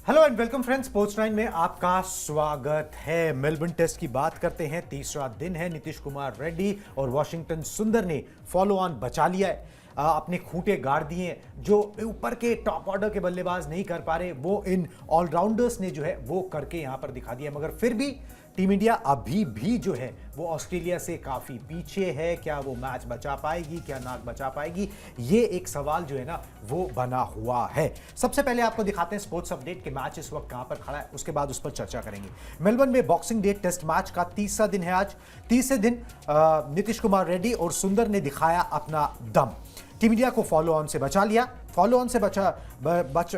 Hello and welcome friends, sports 9 में आपका स्वागत है। मेलबर्न टेस्ट की बात करते हैं। तीसरा दिन है। नीतीश कुमार रेड्डी और वॉशिंगटन सुंदर ने फॉलो ऑन बचा लिया है। अपने खूंटे गाड़ दिए। जो ऊपर के टॉप ऑर्डर के बल्लेबाज नहीं कर पा रहे, वो इन ऑलराउंडर्स ने जो है वो करके यहां पर दिखा दिया। मगर फिर भी टीम इंडिया अभी भी जो है वो ऑस्ट्रेलिया से काफी पीछे है। क्या वो मैच बचा पाएगी, क्या ना बचा पाएगी, ये एक सवाल जो है ना वो बना हुआ है। सबसे पहले आपको दिखाते हैं स्पोर्ट्स अपडेट के मैच इस वक्त कहां पर खड़ा है, उसके बाद उस पर चर्चा करेंगे। मेलबर्न में बॉक्सिंग डे टेस्ट मैच का तीसरा दिन है आज। तीसरे दिन नीतीश कुमार रेड्डी और सुंदर ने दिखाया अपना दम। टीम इंडिया को फॉलो ऑन से बचा लिया। फॉलो ऑन से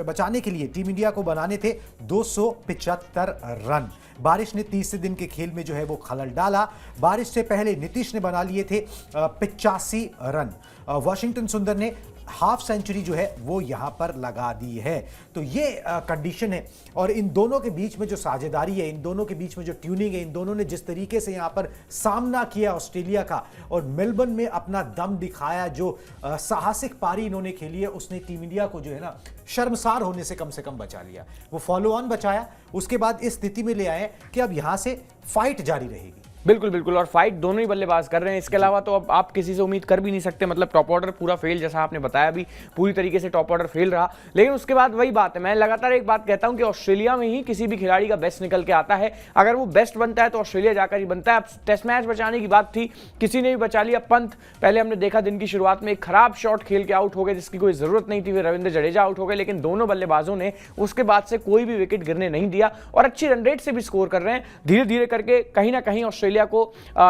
बचाने के लिए टीम इंडिया को बनाने थे 275 रन। बारिश ने तीसरे दिन के खेल में जो है वो खलल डाला। बारिश से पहले नीतीश ने बना लिए थे 85 रन। वॉशिंगटन सुंदर ने हाफ सेंचुरी जो है वो यहां पर लगा दी है। तो ये कंडीशन है। और इन दोनों के बीच में जो साझेदारी है, इन दोनों के बीच में जो ट्यूनिंग है, इन दोनों ने जिस तरीके से यहां पर सामना किया ऑस्ट्रेलिया का और मेलबर्न में अपना दम दिखाया, जो साहसिक पारी इन्होंने खेली है, उसने टीम इंडिया को जो है ना शर्मसार होने से कम बचा लिया। वो फॉलो ऑन बचाया, उसके बाद इस स्थिति में ले आए कि अब यहां से फाइट जारी रहेगी। बिल्कुल बिल्कुल, और फाइट दोनों ही बल्लेबाज कर रहे हैं। इसके अलावा तो अब आप किसी से उम्मीद कर भी नहीं सकते। मतलब टॉप ऑर्डर पूरा फेल, जैसा आपने बताया भी, पूरी तरीके से टॉप ऑर्डर फेल रहा। लेकिन उसके बाद वही बात है, मैं लगातार एक बात कहता हूं कि ऑस्ट्रेलिया में ही किसी भी खिलाड़ी का बेस्ट निकल के आता है। अगर वो बेस्ट बनता है तो ऑस्ट्रेलिया जाकर ही बनता है। अब टेस्ट मैच बचाने की बात थी, किसी ने भी बचा लिया। पंत पहले हमने देखा दिन की शुरुआत में एक खराब शॉट खेल के आउट हो गए, जिसकी कोई जरूरत नहीं थी। वे रविंद्र जडेजा आउट हो गए, लेकिन दोनों बल्लेबाजों ने उसके बाद से कोई भी विकेट गिरने नहीं दिया और अच्छी रन रेट से भी स्कोर कर रहे हैं। धीरे धीरे करके कहीं ना कहीं ऑस्ट्रेलिया को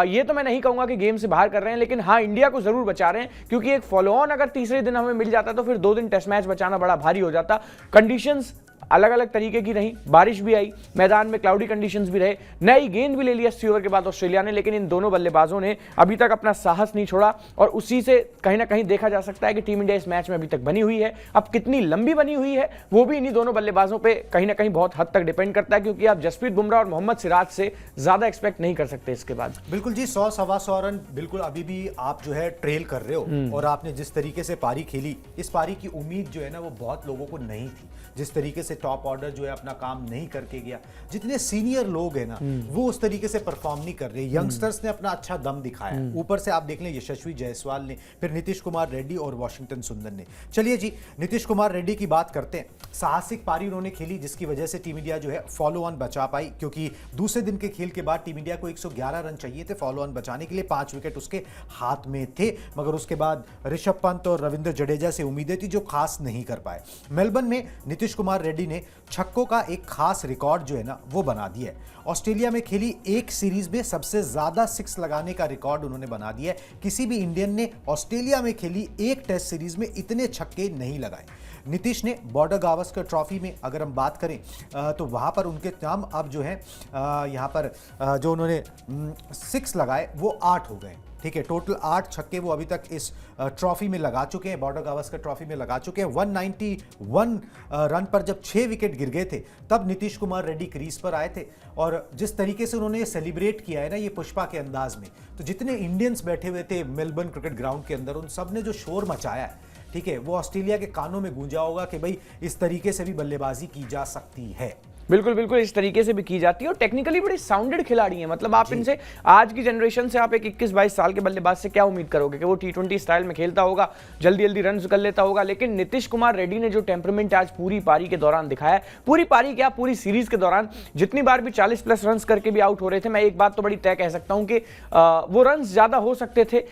ये तो मैं नहीं कहूंगा कि गेम से बाहर कर रहे हैं, लेकिन हाँ, इंडिया को जरूर बचा रहे हैं। क्योंकि एक फॉलो ऑन अगर तीसरे दिन हमें मिल जाता तो फिर 2 दिन टेस्ट मैच बचाना बड़ा भारी हो जाता। कंडीशंस अलग अलग तरीके की रही, बारिश भी आई, मैदान में क्लाउडी कंडीशंस भी रहे, नई गेंद भी ले लिया 80 ओवर के बाद ऑस्ट्रेलिया ने। लेकिन इन दोनों बल्लेबाजों ने अभी तक अपना साहस नहीं छोड़ा और उसी से कहीं ना कहीं देखा जा सकता है कि टीम इंडिया इस मैच में अभी तक बनी हुई है। अब कितनी लंबी बनी हुई है वो भी इन्हीं दोनों बल्लेबाजों पर कहीं ना कहीं बहुत हद तक डिपेंड करता है, क्योंकि आप जसप्रीत बुमराह और मोहम्मद सिराज से ज्यादा एक्सपेक्ट नहीं कर सकते इसके बाद। बिल्कुल जी, 100-125 रन बिल्कुल अभी भी आप जो है ट्रेल कर रहे हो। और आपने जिस तरीके से पारी खेली, इस पारी की उम्मीद जो है ना वो बहुत लोगों को नहीं थी। जिस तरीके से टॉप ऑर्डर जो है अपना काम नहीं करके गया, जितने सीनियर लोग हैं ना वो उस तरीके से परफॉर्म नहीं कर रहे। यंगस्टर्स ने अपना अच्छा दम दिखाया। ऊपर से आप देख लें यशस्वी जायसवाल ने, फिर नीतीश कुमार रेड्डी और वॉशिंगटन सुंदर ने। चलिए जी, नीतीश कुमार रेड्डी की बात करते हैं। साहसिक पारी उन्होंने खेली, जिसकी वजह से टीम इंडिया जो है फॉलो ऑन बचा पाई। क्योंकि दूसरे दिन के खेल के बाद टीम इंडिया को 111 रन चाहिए थे फॉलो ऑन बचाने के लिए। 5 विकेट उसके हाथ में थे, मगर उसके बाद ऋषभ पंत और रविंद्र जडेजा से उम्मीदें थी जो खास नहीं कर पाए। मेलबर्न में नीतीश कुमार रेड्डी ने छक्कों का एक खास रिकॉर्ड जो है ना वो बना दिया है। ऑस्ट्रेलिया में खेली एक सीरीज में सबसे ज्यादा 6 लगाने का रिकॉर्ड उन्होंने बना दिया है। किसी भी इंडियन ने ऑस्ट्रेलिया में खेली एक टेस्ट सीरीज में इतने छक्के नहीं लगाए। नीतीश ने बॉर्डर गावस्कर ट्रॉफी में अगर हम बात करें तो वहां पर उनके नाम अब जो है यहां पर जो उन्होंने 6 लगाए वो 8 हो गए। ठीक है, टोटल 8 छक्के वो अभी तक इस ट्रॉफी में लगा चुके हैं, बॉर्डर गावस्कर ट्रॉफी में लगा चुके हैं। 191 रन पर जब 6 विकेट गिर गए थे तब नीतीश कुमार रेड्डी क्रीज पर आए थे। और जिस तरीके से उन्होंने ये सेलिब्रेट किया है ना ये पुष्पा के अंदाज में, तो जितने इंडियंस बैठे हुए थे मेलबर्न क्रिकेट ग्राउंड के अंदर, उन सब ने जो शोर मचाया है, ठीक है, वो ऑस्ट्रेलिया के कानों में गूंजा होगा कि भाई इस तरीके से भी बल्लेबाजी की जा सकती है। बिल्कुल बिल्कुल, इस तरीके से भी की जाती है और टेक्निकली बड़े साउंडेड खिलाड़ी हैं। मतलब आप इनसे, आज की जनरेशन से आप एक 21-22 साल के बल्लेबाज से क्या उम्मीद करोगे कि वो T20 स्टाइल में खेलता होगा, जल्दी जल्दी रन कर लेता होगा। लेकिन नीतीश कुमार रेड्डी ने जो टेम्परामेंट आज पूरी पारी के दौरान दिखाया, पूरी पारी क्या पूरी सीरीज के दौरान जितनी बार भी 40+ रन करके भी आउट हो रहे थे, मैं एक बात तो बड़ी तय कह सकता हूं कि वो रन ज्यादा हो सकते थे,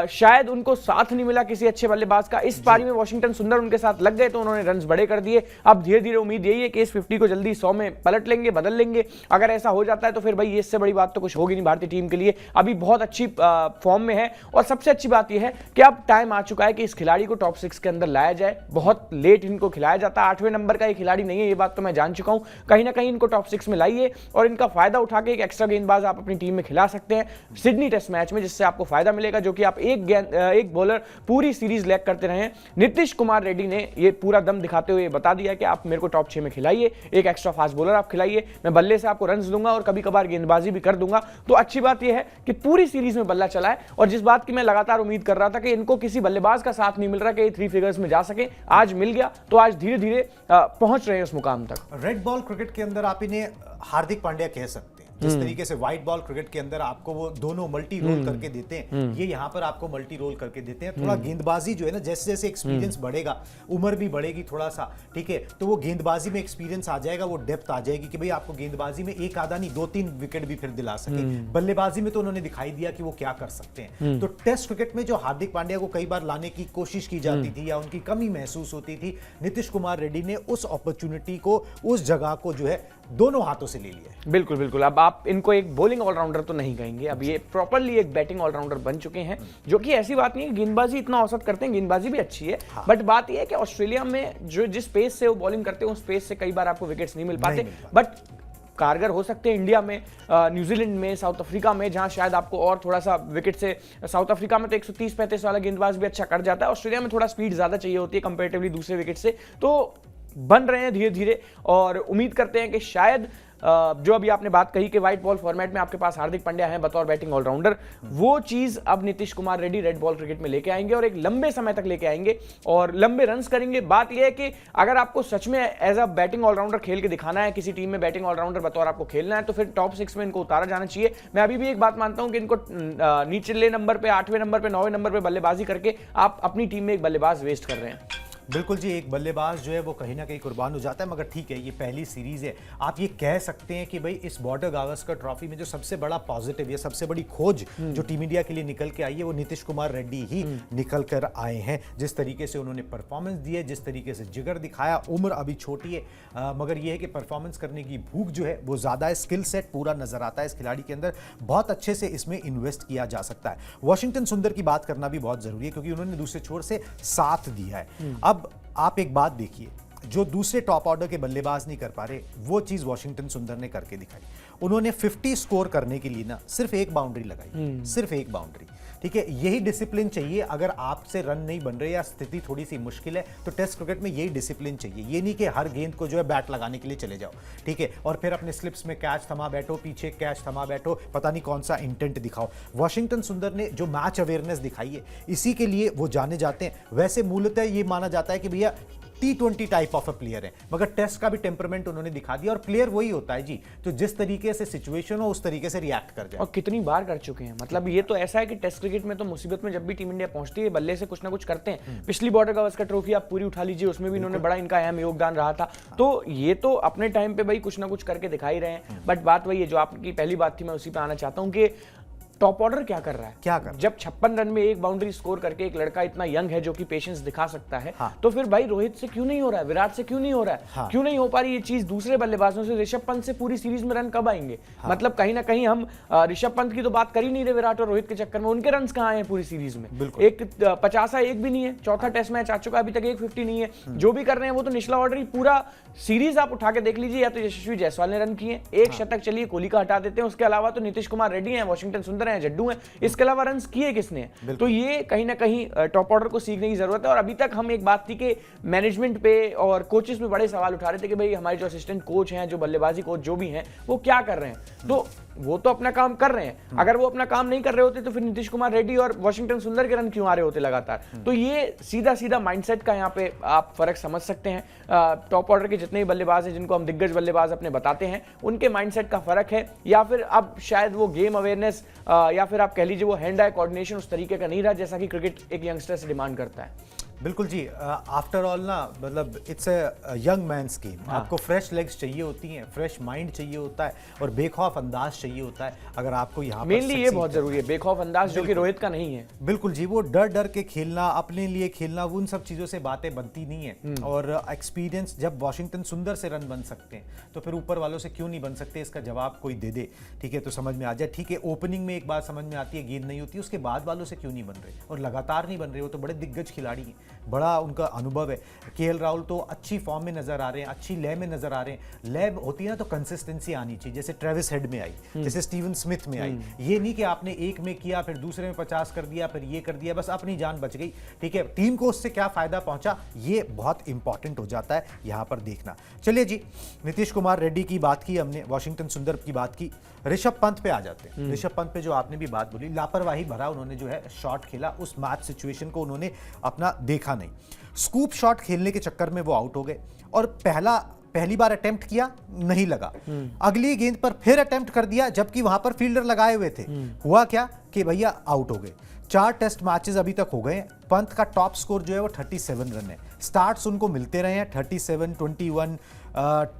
शायद उनको साथ नहीं मिला किसी अच्छे बल्लेबाज का। इस पारी में वॉशिंगटन सुंदर उनके साथ लग गए तो उन्होंने रन बड़े कर दिए। अब धीरे धीरे उम्मीद यही है कि इस 50 को जल्दी 100 में पलट लेंगे, बदल लेंगे। अगर ऐसा हो जाता है तो फिर भाई इससे बड़ी बात तो कुछ होगी नहीं भारतीय टीम के लिए। अभी बहुत अच्छी फॉर्म में है और सबसे अच्छी बात यह है कि अब टाइम आ चुका है कि इस खिलाड़ी को टॉप 6 के अंदर लाया जाए। बहुत लेट इनको खिलाया जाता है, 8वें नंबर का ये खिलाड़ी नहीं है, ये बात तो मैं जान चुका हूं। कहीं ना कहीं इनको टॉप 6 में लाइए और इनका फायदा उठा के एक एक्स्ट्रा गेंदबाज आप अपनी टीम में खिला सकते हैं सिडनी टेस्ट मैच में, जिससे आपको फायदा मिलेगा, जो कि आप एक बॉलर पूरी सीरीज लैग करते रहे। नीतीश कुमार रेड्डी ने ये पूरा दम दिखाते हुए बता दिया कि आप मेरे को टॉप 6 में खिलाइए, एक एक्स्ट्रा फास्ट फास्ट बॉलर आप खिलाइए, मैं बल्ले से आपको रन्स दूंगा और कभी कभार गेंदबाजी भी कर दूंगा। तो अच्छी बात यह है कि पूरी सीरीज में बल्ला चला है, और जिस बात की मैं लगातार उम्मीद कर रहा था कि इनको किसी बल्लेबाज का साथ नहीं मिल रहा कि ये 3 फिगर्स में जा सके, आज मिल गया, तो आज धीरे धीरे पहुंच रहे हैं उस मुकाम तक। रेड बॉल क्रिकेट के अंदर आप इन्हें हार्दिक पांड्या कह सकते हैं। जिस तरीके से व्हाइट बॉल क्रिकेट के अंदर आपको वो दोनों मल्टी रोल करके देते हैं, ये यहाँ पर आपको मल्टी रोल करके देते हैं। थोड़ा गेंदबाजी जो है ना, जैसे जैसे एक्सपीरियंस बढ़ेगा, उम्र भी बढ़ेगी थोड़ा सा, ठीक है, तो वो गेंदबाजी में एक्सपीरियंस आ जाएगा, वो डेप्थ आ जाएगी कि भाई आपको गेंदबाजी में एक आधा नहीं 2-3 विकेट भी फिर दिला सके। बल्लेबाजी में तो उन्होंने दिखाई दिया कि वो क्या कर सकते हैं। तो टेस्ट क्रिकेट में जो हार्दिक पांड्या को कई बार लाने की कोशिश की जाती थी या उनकी कमी महसूस होती थी, नीतीश कुमार रेड्डी ने उस अपॉर्चुनिटी को, उस जगह को जो है दोनों हाथों से ले लिया। बिल्कुल बिल्कुल। अब आप इनको एक बॉलिंग ऑलराउंडर तो नहीं कहेंगे, अब ये प्रॉपर्ली एक बैटिंग ऑलराउंडर बन चुके हैं, जो कि ऐसी बात नहीं है गेंदबाजी इतना औसत करते हैं, गेंदबाजी भी अच्छी है। बट बात ये है कि ऑस्ट्रेलिया में जो जिस पेस से वो बॉलिंग करते हैं उस पेस से कई बार आपको विकेट्स नहीं मिल पाते, बट कारगर हो सकते हैं इंडिया में, न्यूजीलैंड में, साउथ अफ्रीका में, जहां शायद आपको और थोड़ा सा विकेट से, साउथ अफ्रीका में तो 130-135 वाला गेंदबाज भी अच्छा कर जाता है, ऑस्ट्रेलिया में थोड़ा स्पीड ज्यादा चाहिए होती है कंपेरेटिवली दूसरे विकेट से। तो बन रहे हैं धीरे धीरे, और उम्मीद करते हैं कि शायद जो अभी आपने बात कही कि व्हाइट बॉल फॉर्मेट में आपके पास हार्दिक पांड्या हैं बतौर बैटिंग ऑलराउंडर, वो चीज अब Nitish Kumar Reddy red ball cricket में लेके आएंगे और एक लंबे समय तक लेके आएंगे और लंबे रन्स करेंगे। बात यह है कि अगर आपको सच में एज अ बैटिंग ऑलराउंडर खेल के दिखाना है, किसी टीम में बैटिंग ऑलराउंडर बतौर आपको खेलना है, तो फिर टॉप 6 में इनको उतारा जाना चाहिए। मैं अभी भी एक बात मानता हूं कि इनको निचले नंबर पे, 8वें नंबर पे, 9वें नंबर पे बल्लेबाजी करके आप अपनी टीम में एक बल्लेबाज वेस्ट कर रहे हैं। बिल्कुल जी, एक बल्लेबाज जो है वो कहीं ना कहीं कुर्बान हो जाता है, मगर ठीक है, ये पहली सीरीज है। आप ये कह सकते हैं कि भाई इस बॉर्डर गावस्कर ट्रॉफी में जो सबसे बड़ा पॉजिटिव या सबसे बड़ी खोज जो टीम इंडिया के लिए निकल के आई है, वो नीतीश कुमार रेड्डी ही निकल कर आए हैं। जिस तरीके से उन्होंने परफॉर्मेंस दी है, जिस तरीके से जिगर दिखाया, उम्र अभी छोटी है, मगर ये है कि परफॉर्मेंस करने की भूख जो है वो ज़्यादा है, स्किल सेट पूरा नजर आता है इस खिलाड़ी के अंदर, बहुत अच्छे से इसमें इन्वेस्ट किया जा सकता है। वॉशिंगटन सुंदर की बात करना भी बहुत जरूरी है, क्योंकि उन्होंने दूसरे छोर से साथ दिया है। अब आप एक बात देखिए, जो दूसरे टॉप ऑर्डर के बल्लेबाज नहीं कर पा रहे, वो चीज वॉशिंगटन सुंदर ने करके दिखाई। उन्होंने 50 स्कोर करने के लिए ना सिर्फ एक बाउंड्री लगाई, सिर्फ एक बाउंड्री, ठीक है। यही डिसिप्लिन चाहिए। अगर आपसे रन नहीं बन रहे या स्थिति थोड़ी सी मुश्किल है, तो टेस्ट क्रिकेट में यही डिसिप्लिन चाहिए। ये नहीं कि हर गेंद को जो है बैट लगाने के लिए चले जाओ, ठीक है, और फिर अपने स्लिप्स में कैच थमा बैठो, पीछे कैच थमा बैठो, पता नहीं कौन सा इंटेंट दिखाओ। वॉशिंगटन सुंदर ने जो मैच अवेयरनेस दिखाई है, इसी के लिए वो जाने जाते हैं। वैसे मूलतः ये माना जाता है कि भैया T20 type of a player है, मगर टेस्ट का भी टेम्परमेंट उन्होंने दिखा दिया, और प्लेयर वही होता है जी, तो जिस तरीके से सिचुएशन हो उस तरीके से रिएक्ट कर जाए। और कितनी बार कर चुके हैं, मतलब ये तो ऐसा है कि टेस्ट क्रिकेट में तो मुसीबत में जब भी टीम इंडिया पहुंचती है, बल्ले से कुछ ना कुछ करते हैं। पिछली बॉर्डर गावस्कर ट्रॉफी आप पूरी उठा लीजिए, उसमें भी इन्होंने बड़ा इनका अहम योगदान रहा था। तो ये तो अपने टाइम पे भाई कुछ ना कुछ करके दिखाई रहे हैं। बट बात वही है जो आपकी पहली बात थी, मैं उसी पे आना चाहता हूँ कि टॉप ऑर्डर क्या कर रहा है, क्या कर, जब 56 रन में एक बाउंड्री स्कोर करके एक लड़का इतना यंग है जो कि पेशेंस दिखा सकता है, हाँ। तो फिर भाई रोहित से क्यों नहीं हो रहा है, विराट से क्यों नहीं हो रहा है, हाँ। क्यों नहीं हो पा रही ये चीज दूसरे बल्लेबाजों से? ऋषभ पंत से पूरी सीरीज में रन कब आएंगे? हाँ। मतलब कहीं ना कहीं हम ऋषभ पंत की तो बात कर ही नहीं रहे विराट और रोहित के चक्कर में, उनके रन कहाँ हैं पूरी सीरीज में? एक 50 एक भी नहीं है, चौथा टेस्ट मैच आ चुका, अभी तक एक 50 नहीं है। जो भी कर रहे हैं वो तो निचला ऑर्डर ही, पूरा सीरीज आप उठा के देख लीजिए, या तो यशस्वी जायसवाल ने रन किए, एक शतक चलिए कोहली का हटा देते हैं, उसके अलावा तो नीतीश कुमार रेड्डी हैं, वॉशिंगटन सुंदर हैं, जड्डू हैं, इसके अलावा रन किए किसने? तो ये कहीं ना कहीं टॉप ऑर्डर को सीखने की जरूरत है। और अभी तक हम एक बात थी कि मैनेजमेंट पे और कोचेस पे बड़े सवाल उठा रहे थे कि भाई हमारे जो असिस्टेंट कोच हैं, जो बल्लेबाजी कोच जो भी हैं, वो क्या कर रहे हैं? तो वो तो अपना काम कर रहे हैं, अगर वो अपना काम नहीं कर रहे होते तो फिर नीतीश कुमार रेड्डी और वॉशिंगटन सुंदर के रन क्यों आ रहे होते लगातार? तो ये सीधा सीधा माइंडसेट का यहाँ पे आप फर्क समझ सकते हैं। टॉप ऑर्डर के जितने भी बल्लेबाज हैं, जिनको हम दिग्गज बल्लेबाज अपने बताते हैं, उनके माइंडसेट का फर्क है, या फिर अब शायद वो गेम अवेयरनेस या फिर आप कह लीजिए वो हैंड आई कोऑर्डिनेशन उस तरीके का नहीं रहा जैसा कि क्रिकेट एक यंगस्टर से डिमांड करता है। बिल्कुल जी, आफ्टर ऑल ना, मतलब it's a young man's game. आपको फ्रेश लेग्स चाहिए होती हैं, फ्रेश माइंड चाहिए होता है, और बेखौफ अंदाज चाहिए होता है। अगर आपको यहाँ मेनली ये बहुत जरूरी है, बेखौफ अंदाज, जो कि रोहित का नहीं है। बिल्कुल जी, वो डर डर के खेलना, अपने लिए खेलना, उन सब चीज़ों से बातें बनती नहीं है। और एक्सपीरियंस, जब वॉशिंगटन सुंदर से रन बन सकते हैं, तो फिर ऊपर वालों से क्यों नहीं बन सकते? इसका जवाब कोई दे दे, ठीक है, तो समझ में आ जाए। ठीक है, ओपनिंग में एक बात समझ में आती है, गेंद नहीं होती, उसके बाद वालों से क्यों नहीं बन रहे, और लगातार नहीं बन रहे, वो तो बड़े दिग्गज खिलाड़ी हैं। बड़ा उनका अनुभव है। केएल राहुल तो अच्छी फॉर्म में नजर आ रहे हैं, अच्छी लय में नजर आ रहे हैं। लय होती है ना तो कंसिस्टेंसी आनी चाहिए, जैसे ट्रेविस हेड में आई, जैसे स्टीवन स्मिथ में आई। ये नहीं कि आपने एक में किया फिर दूसरे में 50 कर दिया फिर ये कर दिया, बस अपनी जान बच गई। ठीक है, टीम को उससे क्या फायदा पहुंचा, ये बहुत इंपॉर्टेंट हो जाता है यहां पर देखना। चलिए जी, नीतीश कुमार रेड्डी की बात की हमने, वॉशिंगटन सुंदर की बात की, ऋषभ पंत पे आ जाते हैं। ऋषभ पंत पे जो आपने भी बात बोली, लापरवाही भरा उन्होंने जो है शॉट खेला, उस मैच सिचुएशन को उन्होंने अपना देखा नहीं। स्कूप शॉट खेलने के चक्कर में वो आउट हो गए और पहली बार अटेम्प्ट किया, नहीं लगा, अगली गेंद पर फिर अटेम्प्ट कर दिया जबकि वहां पर फील्डर लगाए हुए थे। हुआ क्या कि भैया आउट हो गए। 4 टेस्ट मैचेस अभी तक हो गए। पंत का टॉप स्कोर जो है वो 37 रन है। स्टार्ट्स उनको मिलते रहे हैं 37, 21,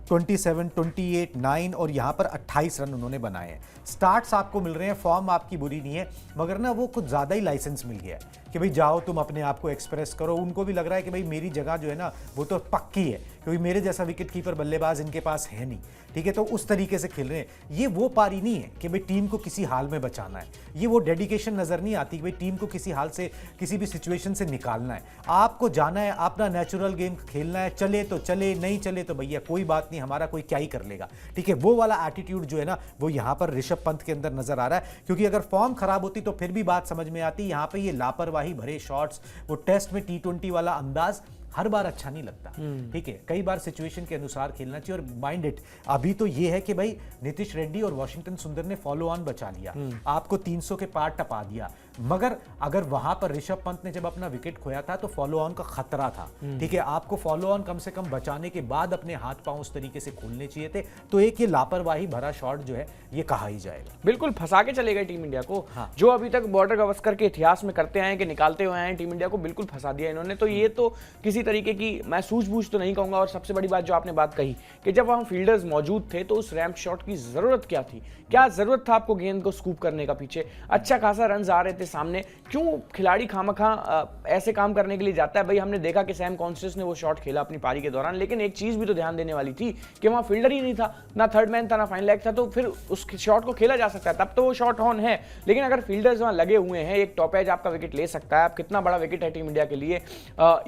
27, 28, 9 और यहां पर 28 रन उन्होंने बनाए हैं। स्टार्ट्स आपको मिल रहे हैं, फॉर्म आपकी बुरी नहीं है, मगर ना वो कुछ ज्यादा ही लाइसेंस मिल गया है कि भाई जाओ तुम अपने आप को एक्सप्रेस करो। उनको भी लग रहा है कि भाई मेरी जगह जो है ना वो तो पक्की है, क्योंकि मेरे जैसा विकेट कीपर बल्लेबाज इनके पास है नहीं। ठीक है, तो उस तरीके से खेल रहे हैं। ये वो पारी नहीं है कि भाई टीम को किसी हाल में बचाना है, ये वो डेडिकेशन नजर नहीं आती कि भाई टीम को किसी हाल से, किसी भी सिचुएशन से निकालना है। आपको जाना है, अपना नेचुरल गेम खेलना है, चले तो चले, नहीं चले तो भैया कोई बात नहीं, हमारा कोई क्या ही कर लेगा। ठीक है, वो वाला एटीट्यूड जो है ना वो यहां पर ऋषभ पंत के अंदर नजर आ रहा है। क्योंकि अगर फॉर्म खराब होती तो फिर भी बात समझ में आती। यहां पे ये लापरवाही भरे शॉट्स, वो टेस्ट में T20 वाला अंदाज हर बार अच्छा नहीं लगता। ठीक है, कई बार सिचुएशन के अनुसार खेलना चाहिए। और माइंड इट, अभी तो ये है कि भाई नीतीश रेड्डी और वॉशिंगटन सुंदर ने फॉलो ऑन बचा लिया, आपको 300 के पार टपा दिया, मगर अगर वहां पर ऋषभ पंत ने जब अपना विकेट खोया था तो फॉलो ऑन का खतरा था। ठीक है, आपको फॉलो ऑन कम से कम बचाने के बाद अपने हाथ पांव उस तरीके से खोलने चाहिए थे। तो एक ये लापरवाही भरा शॉट जो है ये कहा ही जाएगा। बिल्कुल फंसा के चले गए टीम इंडिया को। जो अभी तक बॉर्डर गावस्कर के इतिहास में करते आए हैं कि निकालते हुए आए हैं, टीम इंडिया को बिल्कुल फंसा दिया इन्होंने। तो ये तो किसी तरीके की, मैं सूझबूझ तो नहीं कहूंगा। और सबसे बड़ी बात जो आपने बात कही कि जब वहां फील्डर्स मौजूद थे तो उस रैंप शॉट की जरूरत क्या थी? क्या जरूरत था आपको गेंद को स्कूप करने का? पीछे अच्छा खासा रन आ रहे थे सामने, क्यों खिलाड़ी खामखा ऐसे काम करने के लिए जाता है? भाई हमने देखा कि सैम कॉन्स्टेंस ने वो शॉट खेला अपनी पारी के दौरान, लेकिन एक चीज भी तो ध्यान देने वाली थी कि वहां फील्डर ही नहीं था, ना थर्ड मैन था, ना फाइन लेग था, तो फिर उस शॉट को खेला जा सकता है, तब तो वो शॉट ऑन है। लेकिन अगर फील्डर्स वहां लगे हुए हैं, एक टॉप एज आपका विकेट ले सकता है, आप कितना बड़ा विकेट है टीम इंडिया के लिए,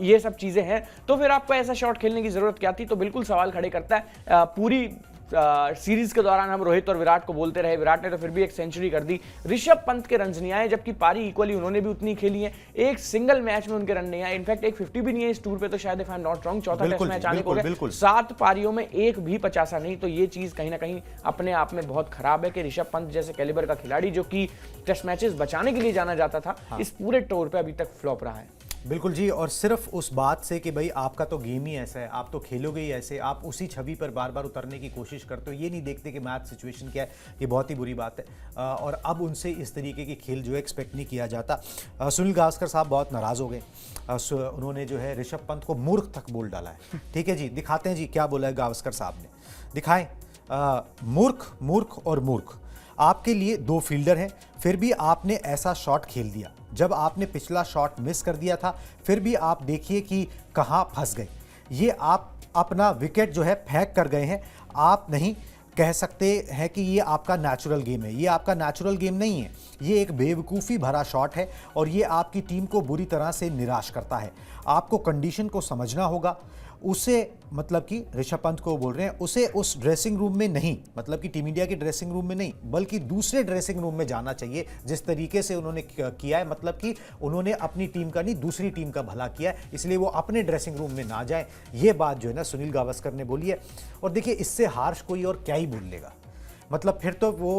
ये सब चीजें हैं, तो फिर आपको ऐसा शॉट खेलने की जरूरत क्या थी? तो बिल्कुल सवाल खड़े करता है। पूरी सीरीज के दौरान हम रोहित और विराट को बोलते रहे, विराट ने तो फिर भी एक सेंचुरी कर दी, ऋषभ पंत के रन्स नहीं आए, जबकि पारी इक्वली उन्होंने भी उतनी खेली है। एक सिंगल मैच में उनके रन नहीं आए, इनफैक्ट एक 50 भी नहीं है इस टूर पे, तो शायद if I am not wrong चौथा टेस्ट मैच आने को गया, 7 पारियों में एक भी 50 नहीं। तो ये चीज कहीं ना कहीं अपने आप में बहुत खराब है कि ऋषभ पंत जैसे कैलिबर का खिलाड़ी जो कि टेस्ट मैचेस बचाने के लिए जाना जाता था, इस पूरे टूर पे अभी तक फ्लॉप रहा है। बिल्कुल जी, और सिर्फ उस बात से कि भाई आपका तो गेम ही ऐसा है, आप तो खेलोगे ही ऐसे, आप उसी छवि पर बार बार उतरने की कोशिश करते हो, ये नहीं देखते कि मैच सिचुएशन क्या है, ये बहुत ही बुरी बात है। और अब उनसे इस तरीके की खेल जो है एक्सपेक्ट नहीं किया जाता। सुनील गावस्कर साहब बहुत नाराज़ हो गए, उन्होंने जो है ऋषभ पंत को मूर्ख तक बोल डाला है। ठीक है जी, दिखाते हैं जी क्या बोला है गावस्कर साहब ने, दिखाएं। मूर्ख, मूर्ख और मूर्ख, आपके लिए 2 फील्डर हैं, फिर भी आपने ऐसा शॉट खेल दिया। जब आपने पिछला शॉट मिस कर दिया था फिर भी आप देखिए कि कहां फंस गए। ये आप अपना विकेट जो है फेंक कर गए हैं। आप नहीं कह सकते हैं कि ये आपका नेचुरल गेम है, ये आपका नेचुरल गेम नहीं है, ये एक बेवकूफ़ी भरा शॉट है और ये आपकी टीम को बुरी तरह से निराश करता है। आपको कंडीशन को समझना होगा। उसे, मतलब कि ऋषभ पंत को बोल रहे हैं, उसे उस ड्रेसिंग रूम में नहीं, मतलब कि टीम इंडिया के ड्रेसिंग रूम में नहीं बल्कि दूसरे ड्रेसिंग रूम में जाना चाहिए, जिस तरीके से उन्होंने किया है। मतलब कि उन्होंने अपनी टीम का नहीं दूसरी टीम का भला किया है, इसलिए वो अपने ड्रेसिंग रूम में ना जाए। ये बात जो है ना सुनील गावस्कर ने बोली है। और देखिए, इससे हार्श कोई और क्या ही बोल लेगा, मतलब फिर तो वो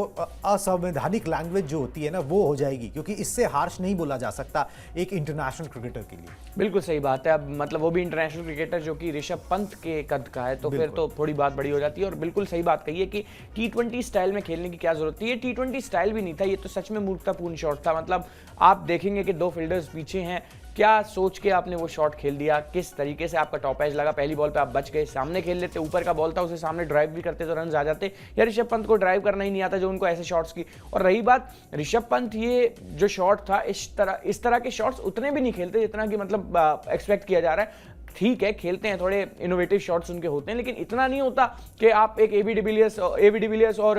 असंवैधानिक लैंग्वेज जो होती है ना वो हो जाएगी, क्योंकि इससे हार्श नहीं बोला जा सकता एक इंटरनेशनल क्रिकेटर के लिए। बिल्कुल सही बात है। अब मतलब वो भी इंटरनेशनल क्रिकेटर जो कि ऋषभ पंत के कद का है, तो फिर तो थोड़ी बात बड़ी हो जाती है। और बिल्कुल सही बात कही है कि T20 स्टाइल में खेलने की क्या जरूरत थी। ये T20 स्टाइल भी नहीं था, ये तो सच में मूर्खतापूर्ण शॉट था। मतलब आप देखेंगे कि 2 फील्डर्स पीछे हैं, क्या सोच के आपने वो शॉट खेल दिया, किस तरीके से आपका टॉप एज लगा, पहली बॉल पे आप बच गए, सामने खेल लेते, ऊपर का बॉल था उसे सामने ड्राइव भी करते तो रन आ जाते। या ऋषभ पंत को ड्राइव करना ही नहीं आता जो उनको ऐसे शॉट्स की। और रही बात ऋषभ पंत, ये जो शॉट था, इस तरह के शॉट्स उतने भी नहीं खेलते जितना कि मतलब एक्सपेक्ट किया जा रहा है। ठीक है, खेलते हैं, थोड़े इनोवेटिव शॉट्स उनके होते हैं, लेकिन इतना नहीं होता कि आप एक एबी डिविलियर्स और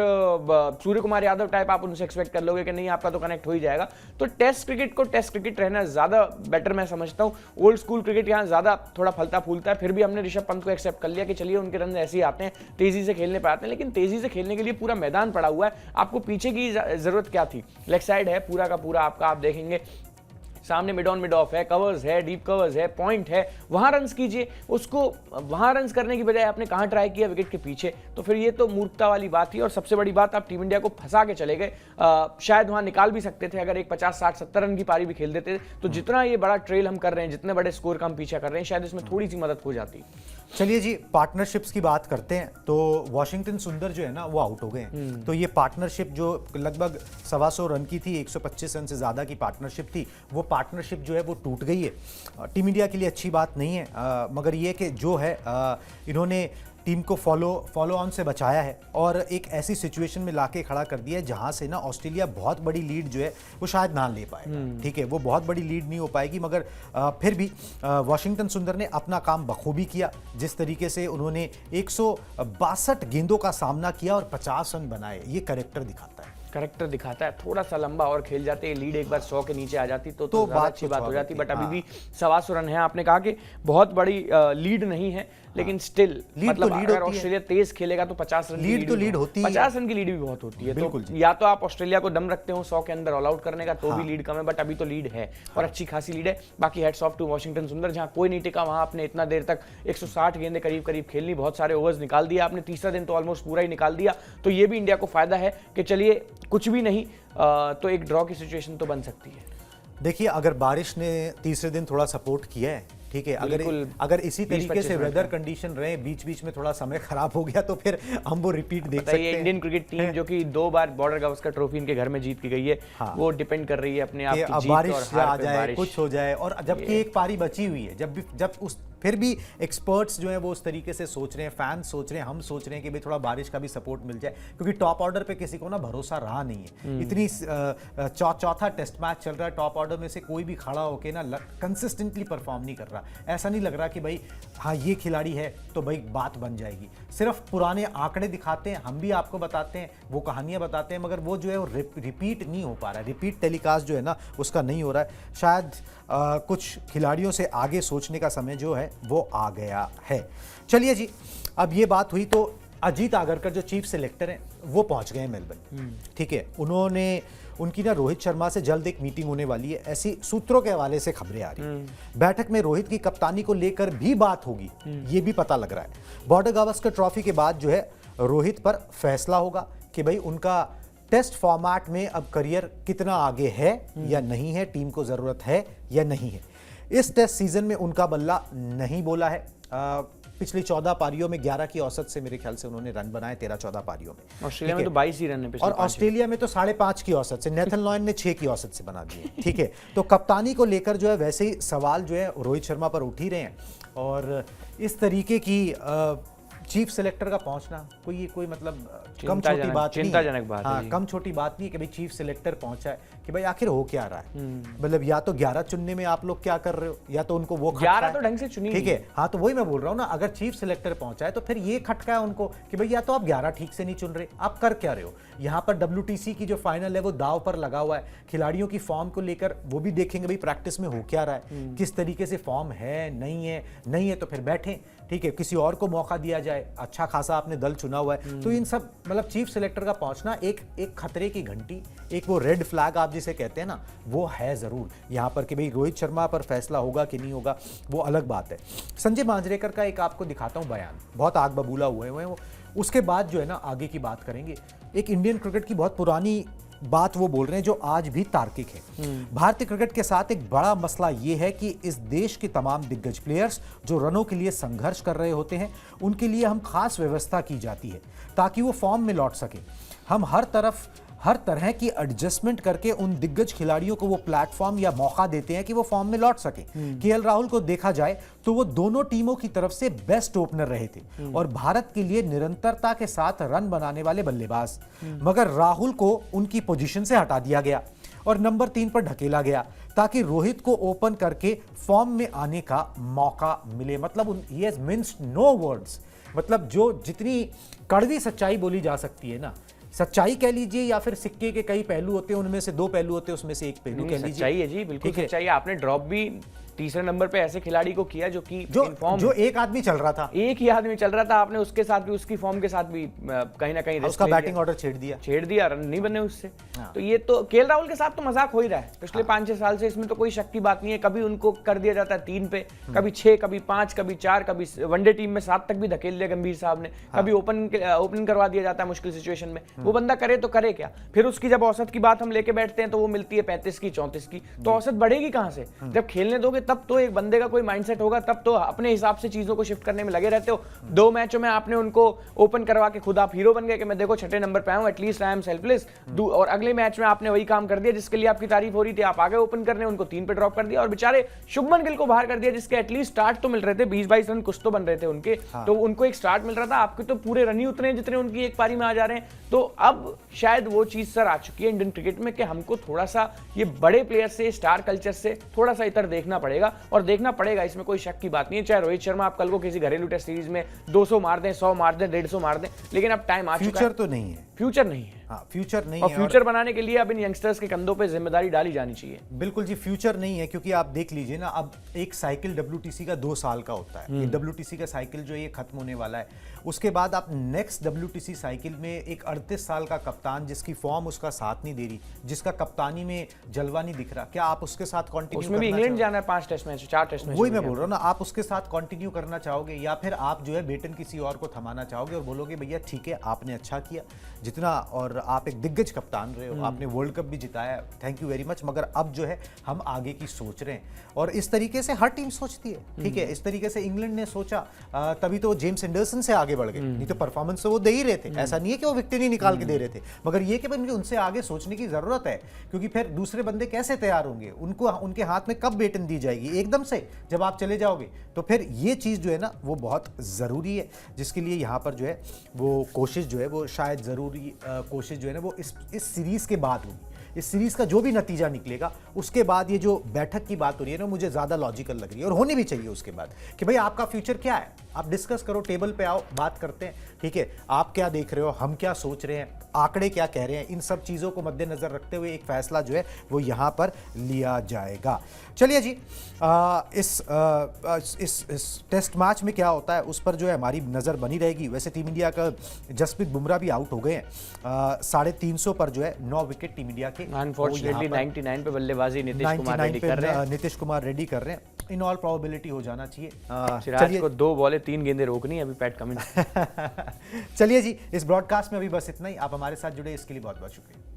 सूर्य कुमार यादव टाइप आप उनसे एक्सपेक्ट कर लोगे कि नहीं आपका तो कनेक्ट हो ही जाएगा। तो टेस्ट क्रिकेट को टेस्ट क्रिकेट रहना ज्यादा बेटर मैं समझता हूँ। ओल्ड स्कूल क्रिकेट यहाँ ज्यादा थोड़ा फलता फूलता है। फिर भी हमने ऋषभ पंत को एक्सेप्ट कर लिया कि चलिए उनके रन ऐसे ही आते हैं, तेजी से खेलने पे आते हैं, लेकिन तेजी से खेलने के लिए पूरा मैदान पड़ा हुआ है, आपको पीछे की जरूरत क्या थी? लेग साइड है पूरा का पूरा आपका, आप देखेंगे सामने मिड ऑन मिड ऑफ है, कवर्स है, डीप कवर्स है, पॉइंट है, वहां रन्स कीजिए। उसको वहां रन्स करने की बजाय आपने कहां ट्राई किया? विकेट के पीछे। तो फिर ये तो मूर्खता वाली बात थी। और सबसे बड़ी बात, आप टीम इंडिया को फंसा के चले गए। शायद वहां निकाल भी सकते थे, अगर एक 50, 60, 70 रन की पारी भी खेल देते तो जितना ये बड़ा ट्रेल हम कर रहे हैं, जितने बड़े स्कोर का हम पीछा कर रहे हैं, शायद इसमें थोड़ी सी मदद हो जाती। चलिए जी, पार्टनरशिप्स की बात करते हैं। तो वॉशिंगटन सुंदर जो है ना वो आउट हो गए हैं। तो ये पार्टनरशिप जो लगभग 125 रन की थी, 125 रन से ज्यादा की पार्टनरशिप थी, वो पार्टनरशिप जो है वो टूट गई है। टीम इंडिया के लिए अच्छी बात नहीं है, मगर ये कि जो है इन्होंने टीम को फॉलो ऑन से बचाया है और एक ऐसी सिचुएशन में लाके खड़ा कर दिया है जहां से ना ऑस्ट्रेलिया बहुत बड़ी लीड जो है वो शायद ना ले पाएगा। ठीक है, वो बहुत बड़ी लीड नहीं हो पाएगी, मगर फिर भी वॉशिंगटन सुंदर ने अपना काम बखूबी किया। जिस तरीके से उन्होंने 162 गेंदों का सामना किया और 50 रन बनाए, ये कैरेक्टर दिखाता है। थोड़ा सा लंबा और खेल जाते, लीड एक बार 100 के नीचे आ जाती तो बात अच्छी बात हो जाती। बट अभी भी 125 रन है। आपने कहा कि बहुत बड़ी लीड नहीं है, लेकिन स्टिल मतलब अगर ऑस्ट्रेलिया तेज खेलेगा तो 50 रन लीड तो लीड होती है। 50 रन की लीड भी बहुत होती है। तो या तो आप ऑस्ट्रेलिया को दम रखते हो 100 के अंदर ऑल आउट करने का, तो भी लीड कम है, बट अभी तो लीड है और अच्छी खासी लीड है। बाकी हेड्स ऑफ टू वॉशिंगटन सुंदर, जहां कोई नहीं टिका वहां आपने इतना देर तक 160 गेंदें करीब खेलनी, बहुत सारे ओवर्स निकाल दिया आपने। तीसरा दिन तो ऑलमोस्ट पूरा ही निकाल दिया। तो ये भी इंडिया को फायदा है कि चलिए कुछ भी नहीं तो एक ड्रॉ की सिचुएशन तो बन सकती है। देखिए, अगर बारिश ने तीसरे दिन थोड़ा सपोर्ट किया है, ठीक है, अगर इसी तरीके से वेदर कंडीशन रहे, बीच बीच में थोड़ा समय खराब हो गया, तो फिर हम वो रिपीट देख सकते हैं। इंडियन क्रिकेट टीम जो कि 2 बार बॉर्डर गावस्कर ट्रॉफी इनके घर में जीत के गई है, वो डिपेंड कर रही है अपने आप की जीत बारिश आ जाए, कुछ हो जाए। और जबकि एक पारी बची हुई है, जब उस फिर भी एक्सपर्ट्स जो है वो उस तरीके से सोच रहे हैं, फैंस सोच रहे हैं, हम सोच रहे हैं कि भाई थोड़ा बारिश का भी सपोर्ट मिल जाए, क्योंकि टॉप ऑर्डर पे किसी को ना भरोसा रहा नहीं है। इतनी चौथा टेस्ट मैच चल रहा है, टॉप ऑर्डर में से कोई भी खड़ा होके ना कंसिस्टेंटली परफॉर्म नहीं कर रहा। ऐसा नहीं लग रहा कि भाई हाँ ये खिलाड़ी है तो भाई बात बन जाएगी। सिर्फ पुराने आंकड़े दिखाते हैं, हम भी आपको बताते हैं, वो कहानियां बताते हैं, मगर वो जो है वो रिपीट नहीं हो पा रहा है। रिपीट टेलीकास्ट जो है ना उसका नहीं हो रहा है। शायद कुछ खिलाड़ियों से आगे सोचने का समय जो है वो आ गया है। चलिए जी, अब ये बात हुई तो अजीत आगरकर जो चीफ सिलेक्टर हैं वो पहुंच गए मेलबर्न। ठीक है, उनकी ना रोहित शर्मा से जल्द एक मीटिंग होने वाली है, ऐसी सूत्रों के हवाले से खबरें आ रही हैं। बैठक में रोहित की कप्तानी को लेकर भी बात होगी, ये भी पता लग रहा है। बॉर्डर गावस्कर ट्रॉफी के बाद जो है रोहित पर फैसला होगा कि भाई उनका टेस्ट फॉर्मेट में अब करियर कितना आगे है या नहीं है, टीम को जरूरत है या नहीं है। इस टेस्ट सीजन में उनका बल्ला नहीं बोला है। पिछली 14 पारियों में 11 की औसत से मेरे ख्याल से उन्होंने रन बनाए 13-14 पारियों में। ऑस्ट्रेलिया में तो 22 ही रन है, और ऑस्ट्रेलिया में तो 5.5 की औसत से, नेथन लॉयन ने 6 की औसत से बना दिए। ठीक है, तो कप्तानी को लेकर जो है वैसे ही सवाल जो है रोहित शर्मा पर उठ ही रहे हैं। और इस तरीके की चीफ सिलेक्टर का पहुंचना कोई मतलब कम छोटी बात नहीं, चिंताजनक बात है। हाँ, कम छोटी बात नहीं है कि भाई चीफ सिलेक्टर पहुंचा है, कि भाई आखिर हो क्या रहा है। मतलब या तो 11 चुनने में आप लोग क्या कर रहे हो, या तो उनको वो 11 तो ढंग से चुनी, ठीक है। हाँ, तो वही मैं बोल रहा हूँ ना, अगर चीफ सिलेक्टर पहुंचा है तो फिर ये खटका है उनको कि भाई या तो आप 11 ठीक से नहीं चुन रहे, आप कर क्या रहे हो। यहाँ पर WTC की जो फाइनल है वो दाव पर लगा हुआ है। खिलाड़ियों की फॉर्म को लेकर वो भी देखेंगे भाई प्रैक्टिस में हो क्या रहा है, किस तरीके से फॉर्म है, नहीं है तो फिर बैठे, ठीक है, किसी और को मौका दिया जाए। अच्छा खासा आपने दल चुना हुआ है। तो इन सब मतलब चीफ सिलेक्टर का पहुंचना एक खतरे की घंटी, एक वो रेड फ्लैग आप जिसे कहते हैं ना, वो है जरूर यहाँ पर कि भाई रोहित शर्मा पर फैसला होगा कि नहीं होगा, वो अलग बात है। संजय मांजरेकर का एक आपको दिखाता हूँ बयान, बहुत आग बबूला हुए हैं वो। उसके बाद जो है ना आगे की बात करेंगे। एक इंडियन क्रिकेट की बहुत पुरानी बात वो बोल रहे हैं जो आज भी तार्किक है। भारतीय क्रिकेट के साथ एक बड़ा मसला ये है कि इस देश के तमाम दिग्गज प्लेयर्स जो रनों के लिए संघर्ष कर रहे होते हैं, उनके लिए हम खास व्यवस्था की जाती है ताकि वो फॉर्म में लौट सके। हम हर तरह की एडजस्टमेंट करके उन दिग्गज खिलाड़ियों को वो प्लेटफॉर्म या मौका देते हैं कि वो फॉर्म में लौट सके। केएल राहुल को देखा जाए तो वो दोनों टीमों की तरफ से बेस्ट ओपनर रहे थे और भारत के लिए निरंतरता के साथ रन बनाने वाले बल्लेबाज, मगर राहुल को उनकी पोजीशन से हटा दिया गया और नंबर 3 पर ढकेला गया ताकि रोहित को ओपन करके फॉर्म में आने का मौका मिले। मतलब he has minced no words, मतलब जो जितनी कड़वी सच्चाई बोली जा सकती है ना, सच्चाई कह लीजिए या फिर सिक्के के कई पहलू होते हैं, उनमें से 2 पहलू होते हैं, उसमें से एक पहलू कह लीजिए। सच्चाई है जी, बिल्कुल सच्चाई है। आपने ड्रॉप भी तीसरे नंबर पे ऐसे खिलाड़ी को किया जो कि जो एक आदमी चल रहा था, एक ही आदमी चल रहा था, आपने उसके साथ भी, उसकी फॉर्म के साथ भी कहीं ना कहीं उसका बैटिंग ऑर्डर छेड़ दिया, रन नहीं बने उससे। तो ये तो केएल राहुल के साथ तो मजाक हो ही रहा है पिछले 5-6 साल से, इसमें तो कोई शक की बात नहीं है। कभी उनको कर दिया जाता है 3 पे, कभी 6, कभी 5, कभी 4, कभी वनडे टीम में 7 तक भी धकेल दिया गंभीर साहब ने, कभी ओपनिंग करवा दिया जाता है मुश्किल सिचुएशन में। वो बंदा करे तो करे क्या? फिर उसकी जब औसत की बात हम लेके बैठते हैं तो वो मिलती है 35 की, 34 की, तो औसत बढ़ेगी कहां से? जब खेलने दोगे तब तो एक बंदे का कोई माइंडसेट होगा, तब तो अपने हिसाब से चीजों को शिफ्ट करने में लगे रहते हो। 2 मैचों में आपने उनको ओपन करवा के खुद आप हीरो बन गए कि मैं देखो 6ठे नंबर पे आऊं, एटलीस्ट आई एम सेल्फलेस। और अगले मैच में आपने वही काम कर दिया जिसके लिए आपकी तारीफ हो रही थी, आप आगे ओपन करने, उनको 3 पे ड्रॉप कर दिया और बेचारे शुभमन गिल को बाहर कर दिया जिसके एटलीस्ट स्टार्ट तो मिल रहे थे, 20-22 रन कुछ तो बन रहे थे उनके। तो उनको एक स्टार्ट मिल रहा था, आपके तो पूरे रन ही उतने जितने उनकी एक पारी में आ जा रहे हैं। तो अब शायद वो चीज सर आ चुकी है इंडियन क्रिकेट में कि हमको थोड़ा सा ये बड़े प्लेयर से, स्टार कल्चर से थोड़ा सा इतर देखना पड़ेगा, और देखना पड़ेगा, इसमें कोई शक की बात नहीं है। चाहे रोहित शर्मा आप कल को किसी घरेलू टेस्ट सीरीज में 200 मार दें, 100 मार दें, 150 मार दें, लेकिन अब टाइम आ चुका है। फ्यूचर तो नहीं है, फ्यूचर नहीं है। हाँ, फ्यूचर नहीं और है। फ्यूचर बनाने के लिए अब इन यंगस्टर्स के कंधों पे जिम्मेदारी डाली जानी चाहिए। बिल्कुल जी, फ्यूचर नहीं है, क्योंकि आप देख लीजिए ना, अब एक साइकिल WTC का 2 साल का होता है। ये WTC का साइकिल जो है ये खत्म होने वाला है। उसके बाद आप नेक्स्ट WTC साइकिल में एक 38 साल का कप्तान जिसकी फॉर्म उसका साथ नहीं दे रही, जिसका कप्तानी में जलवा नहीं दिख रहा, क्या आप उसके साथ कंटिन्यू? उसमें भी इंग्लैंड जाना है 5 टेस्ट मैच, 4 टेस्ट मैच, वही मैं बोल रहा हूँ ना, आप उसके साथ कंटिन्यू करना चाहोगे या फिर आप जो है बेटन किसी और को थमाना चाहोगे और बोलोगे भैया ठीक है, आपने अच्छा किया जितना, और आप एक दिग्गज कप्तान रहे हो, आपने वर्ल्ड कप भी जिताया, थैंक यू वेरी मच, मगर अब जो है हम आगे की सोच रहे हैं। और इस तरीके से हर टीम सोचती है, ठीक है। इस तरीके से इंग्लैंड ने सोचा, तभी तो जेम्स एंडरसन से आगे बढ़ गए, नहीं तो परफॉर्मेंस तो वो दे ही रहे थे। ऐसा नहीं है कि वो विक्ट्री निकाल के दे रहे थे, मगर ये कि उनसे आगे सोचने की जरूरत है, क्योंकि फिर दूसरे बंदे कैसे तैयार होंगे, उनको उनके हाथ में कब बेटन दी जाएगी? एकदम से जब आप चले जाओगे। तो फिर ये चीज़ जो है ना वो बहुत ज़रूरी है, जिसके लिए यहाँ पर जो है वो कोशिश जो है वो शायद ज़रूरी कोशिश जो है ना वो इस सीरीज़ के बाद होगी। इस सीरीज का जो भी नतीजा निकलेगा उसके बाद ये जो बैठक की बात हो रही है ना, मुझे ज़्यादा लॉजिकल लग रही है और होनी भी चाहिए उसके बाद कि भाई आपका फ्यूचर क्या है, आप डिस्कस करो, टेबल पे आओ, बात करते हैं, ठीक है। आप क्या देख रहे हो, हम क्या सोच रहे हैं, आंकड़े क्या कह रहे हैं, इन सब चीज़ों को मद्देनजर रखते हुए एक फैसला जो है वो यहाँ पर लिया जाएगा। चलिए जी, इस टेस्ट मैच में क्या होता है उस पर जो है हमारी नज़र बनी रहेगी। वैसे टीम इंडिया का जसप्रीत बुमराह भी आउट हो गए हैं, 350 पर जो है 9 विकेट टीम इंडिया के। अनफॉर्चुनेटली 99 पे बल्लेबाजी नीतीश कुमार रेड्डी कर रहे हैं। इन ऑल प्रोबेबिलिटी हो जाना चाहिए। सिराज को 2 बॉलें 3 गेंदें रोकनी, अभी पैट कमिंस। चलिए जी, इस ब्रॉडकास्ट में अभी बस इतना ही। आप हमारे साथ जुड़े इसके लिए बहुत बहुत शुक्रिया।